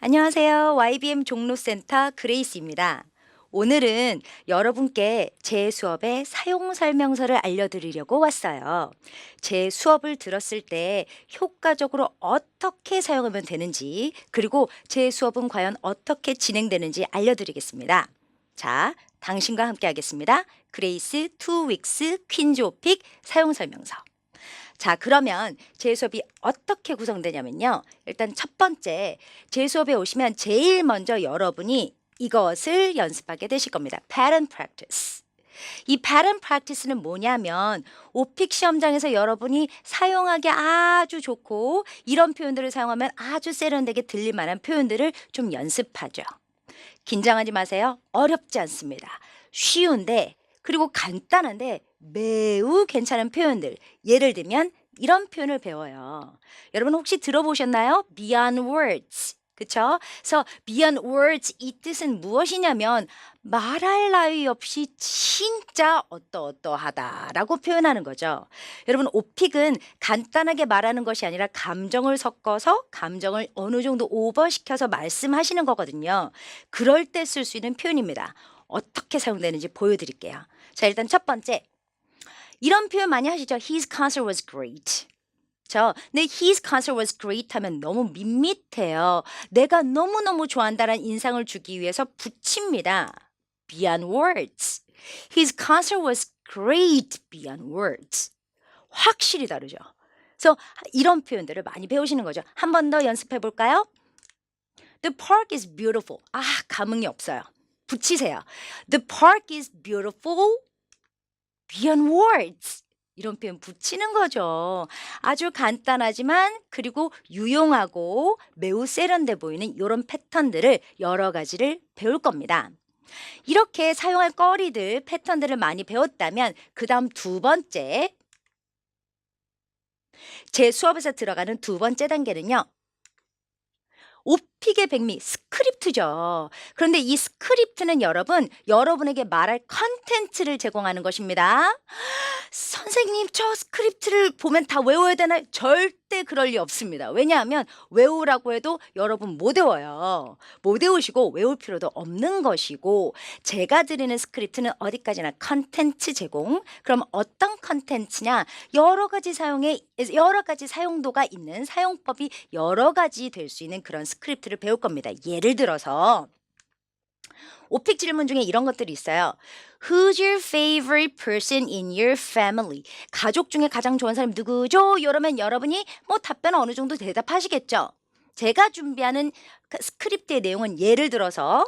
안녕하세요. YBM 종로센터 그레이스입니다. 오늘은 여러분께 제 수업의 사용 설명서를 알려드리려고 왔어요. 제 수업을 들었을 때 효과적으로 어떻게 사용하면 되는지, 그리고 제 수업은 과연 어떻게 진행되는지 알려드리겠습니다. 자, 당신과 함께 하겠습니다. 그레이스 2위크스 퀸즈 오픽 사용 설명서. 자, 그러면 제 수업이 어떻게 구성되냐면요. 일단 첫 번째, 제 수업에 오시면 제일 먼저 여러분이 이것을 연습하게 되실 겁니다. pattern practice. 이 pattern practice는 뭐냐면 오픽 시험장에서 여러분이 사용하기 아주 좋고 이런 표현들을 사용하면 아주 세련되게 들릴 만한 표현들을 좀 연습하죠. 긴장하지 마세요. 어렵지 않습니다. 쉬운데 그리고 간단한데 매우 괜찮은 표현들. 예를 들면 이런 표현을 배워요. 여러분 혹시 들어보셨나요? Beyond words. 그쵸? 그래서 beyond words 이 뜻은 무엇이냐면 말할 나위 없이 진짜 어떠어떠하다라고 표현하는 거죠. 여러분 오픽은 간단하게 말하는 것이 아니라 감정을 섞어서 감정을 어느 정도 오버시켜서 말씀하시는 거거든요. 그럴 때 쓸 수 있는 표현입니다. 어떻게 사용되는지 보여드릴게요. 자, 일단 첫 번째. 이런 표현 많이 하시죠? His concert was great. 근데 his concert was great 하면 너무 밋밋해요. 내가 너무너무 좋아한다는 인상을 주기 위해서 붙입니다. Beyond words. His concert was great beyond words. 확실히 다르죠. 그래서 이런 표현들을 많이 배우시는 거죠. 한 번 더 연습해 볼까요? The park is beautiful. 아, 감흥이 없어요. 붙이세요. The park is beautiful beyond words. 이런 표현 붙이는 거죠. 아주 간단하지만 그리고 유용하고 매우 세련돼 보이는 이런 패턴들을 여러 가지를 배울 겁니다. 이렇게 사용할 거리들, 패턴들을 많이 배웠다면 그 다음 두 번째, 제 수업에서 들어가는 두 번째 단계는요. 오픽의 백미 스크립트죠. 그런데 이 스크립트는 여러분에게 말할 컨텐츠를 제공하는 것입니다. 선생님, 저 스크립트를 보면 다 외워야 되나요? 절대 그럴 리 없습니다. 왜냐하면 외우라고 해도 여러분 못 외워요. 못 외우시고 외울 필요도 없는 것이고 제가 드리는 스크립트는 어디까지나 컨텐츠 제공. 그럼 어떤 컨텐츠냐? 여러 가지 사용도가 있는 사용법이 여러 가지 될 수 있는 그런 스크립트를 배울 겁니다. 예를 들어서 오픽 질문 중에 이런 것들이 있어요. Who's your favorite person in your family? 가족 중에 가장 좋아하는 사람이 누구죠? 이러면 여러분이 뭐 답변을 어느 정도 대답하시겠죠? 제가 준비하는 스크립트의 내용은 예를 들어서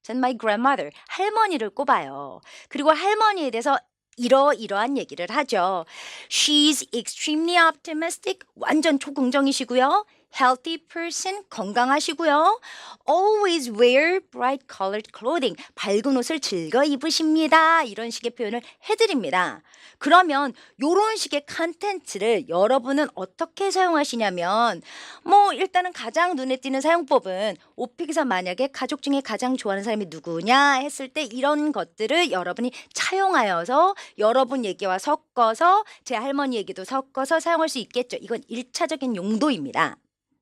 전 my grandmother, 할머니를 꼽아요. 그리고 할머니에 대해서 이러이러한 얘기를 하죠. She's extremely optimistic, 완전 초긍정이시고요. Healthy person, 건강하시고요. Always wear bright colored clothing, 밝은 옷을 즐겨 입으십니다. 이런 식의 표현을 해드립니다. 그러면 이런 식의 컨텐츠를 여러분은 어떻게 사용하시냐면 뭐 일단은 가장 눈에 띄는 사용법은 오픽에서 만약에 가족 중에 가장 좋아하는 사람이 누구냐 했을 때 이런 것들을 여러분이 차용하여서 여러분 얘기와 섞어서 제 할머니 얘기도 섞어서 사용할 수 있겠죠. 이건 1차적인 용도입니다.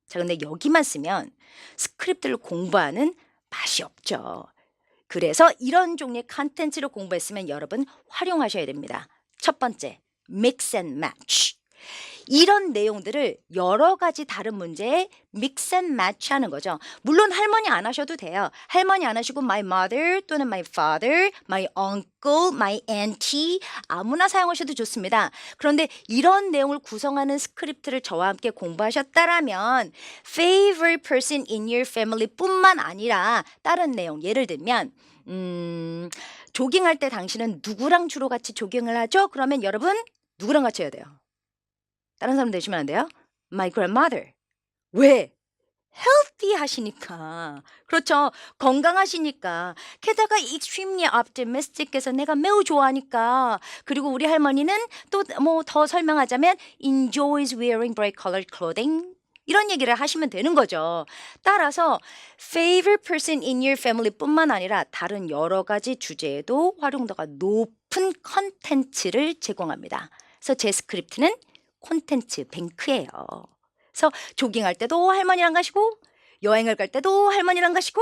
자, 근데 여기만 쓰면 스크립트를 공부하는 맛이 없죠. 그래서 이런 종류의 컨텐츠를 공부했으면 여러분 활용하셔야 됩니다. 첫 번째, mix and match. 이런 내용들을 여러 가지 다른 문제에 mix and match 하는 거죠. 물론 할머니 안 하셔도 돼요. 할머니 안 하시고 my mother 또는 my father, my uncle, my auntie 아무나 사용하셔도 좋습니다. 그런데 이런 내용을 구성하는 스크립트를 저와 함께 공부하셨다라면 favorite person in your family 뿐만 아니라 다른 내용 예를 들면 조깅할 때 당신은 누구랑 주로 같이 조깅을 하죠? 그러면 여러분 누구랑 같이 해야 돼요? 다른 사람 되시면 안 돼요? My grandmother. 왜? healthy 하시니까. 그렇죠. 건강하시니까. 게다가 extremely optimistic해서 내가 매우 좋아하니까. 그리고 우리 할머니는 또 뭐 더 설명하자면 enjoys wearing bright colored clothing. 이런 얘기를 하시면 되는 거죠. 따라서 favorite person in your family 뿐만 아니라 다른 여러 가지 주제에도 활용도가 높은 컨텐츠를 제공합니다. 그래서 제 스크립트는 콘텐츠 뱅크예요. 그래서 조깅할 때도 할머니랑 가시고 여행을 갈 때도 할머니랑 가시고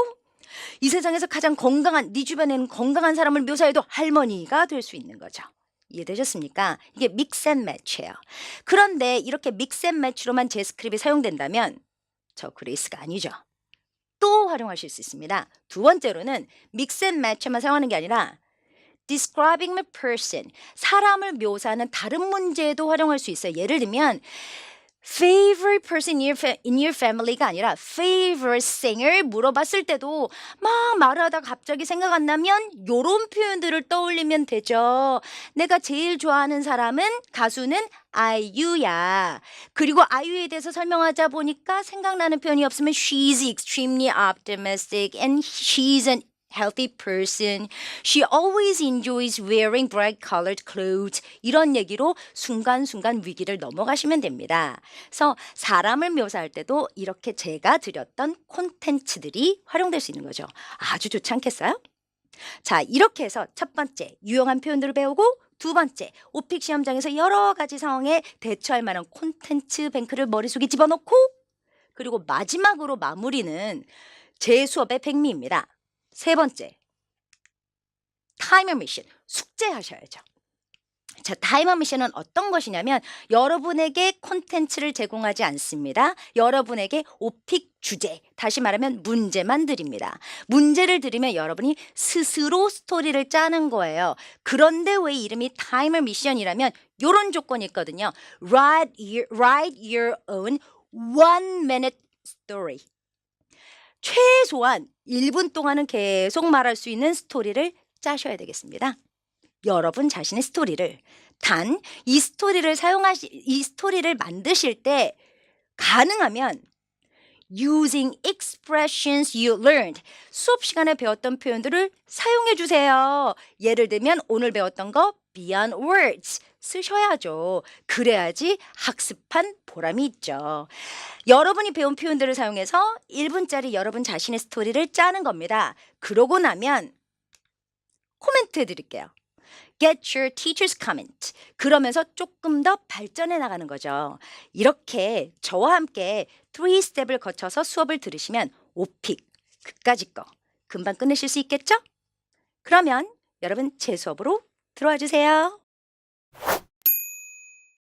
이 세상에서 가장 건강한 네 주변에는 건강한 사람을 묘사해도 할머니가 될 수 있는 거죠. 이해되셨습니까? 이게 믹스 앤 매치예요. 그런데 이렇게 믹스 앤 매치로만 제 스크립이 사용된다면 저 그레이스가 아니죠. 또 활용하실 수 있습니다. 두 번째로는 믹스 앤 매치만 사용하는 게 아니라 describing a person, 사람을 묘사하는 다른 문제에도 활용할 수 있어요. 예를 들면 favorite person in your family가 아니라 favorite singer 물어봤을 때도 막 말하다 갑자기 생각 안 나면 요런 표현들을 떠올리면 되죠. 내가 제일 좋아하는 사람은 가수는 아이유야. 그리고 아이유에 대해서 설명하자 보니까 생각나는 표현이 없으면 she's extremely optimistic and she's an healthy person. She always enjoys wearing bright colored clothes. 이런 얘기로 순간순간 위기를 넘어가시면 됩니다. 그래서 사람을 묘사할 때도 이렇게 제가 드렸던 콘텐츠들이 활용될 수 있는 거죠. 아주 좋지 않겠어요? 자, 이렇게 해서 첫 번째 유용한 표현들을 배우고 두 번째 오픽 시험장에서 여러 가지 상황에 대처할 만한 콘텐츠 뱅크를 머릿속에 집어넣고 그리고 마지막으로 마무리는 제 수업의 백미입니다. 세 번째, 타이머 미션, 숙제하셔야죠. 자, 타이머 미션은 어떤 것이냐면 여러분에게 콘텐츠를 제공하지 않습니다. 여러분에게 오픽 주제, 다시 말하면 문제만 드립니다. 문제를 드리면 여러분이 스스로 스토리를 짜는 거예요. 그런데 왜 이름이 타이머 미션이라면 이런 조건이 있거든요. Write your own 1-minute story. 최소한 1분 동안은 계속 말할 수 있는 스토리를 짜셔야 되겠습니다. 여러분 자신의 스토리를. 단 이 스토리를 만드실 때 가능하면 using expressions you learned. 수업 시간에 배웠던 표현들을 사용해 주세요. 예를 들면 오늘 배웠던 거 beyond words 쓰셔야죠. 그래야지 학습한 보람이 있죠. 여러분이 배운 표현들을 사용해서 1분짜리 여러분 자신의 스토리를 짜는 겁니다. 그러고 나면 코멘트 해드릴게요. Get your teacher's comment. 그러면서 조금 더 발전해 나가는 거죠. 이렇게 저와 함께 3스텝을 거쳐서 수업을 들으시면 오픽, 그까짓 거 금방 끝내실 수 있겠죠? 그러면 여러분 제 수업으로 들어와 주세요.